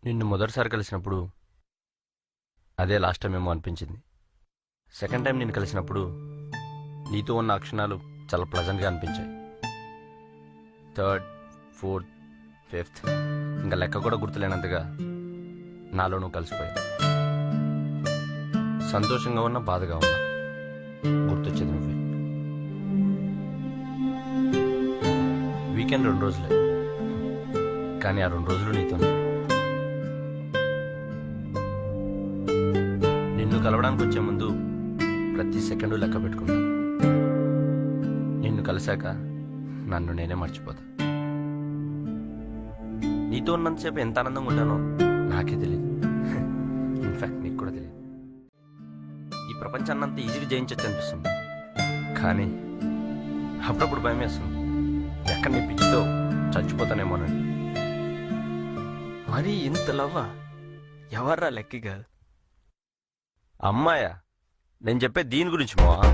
నిన్ను మొదటిసారి కలిసినప్పుడు అదే లాస్ట్ టైం ఏమో అనిపించింది. సెకండ్ టైం నిన్ను కలిసినప్పుడు నీతో ఉన్న ఆ క్షణాలు చాలా ప్లజెంట్గా అనిపించాయి. థర్డ్, ఫోర్త్, ఫిఫ్త్ ఇంకా లెక్క కూడా గుర్తులేనంతగా నాలో నువ్వు కలిసిపోయావు. సంతోషంగా ఉన్నా, బాధగా ఉన్నా గుర్తొచ్చేది నువ్వే. వీకెండ్ 2 రోజులే, కానీ ఆ 2 రోజులు నీతో నిన్ను కలవడానికి వచ్చే ముందు ప్రతి సెకండు లెక్క పెట్టుకున్నా. నిన్ను కలిశాక నన్ను నేనే మర్చిపోతా. నీతో ఉన్నంతసేపు ఎంత ఆనందంగా ఉంటానో నాకే తెలియదు. ఇన్ఫాక్ట్ నీకు కూడా తెలియదు. ఈ ప్రపంచాన్ని అంత ఈజీగా జయించచ్చు అనిపిస్తుంది, కానీ అప్పుడప్పుడు భయం వేస్తుంది. ఎక్కడ నీ పిచ్చితో చచ్చిపోతానేమోనని. మరి ఇంత లవ్వా? ఎవర్రా లెక్కి కాదు. అమ్మాయా? నేను చెప్పే దీని గురించి మావా.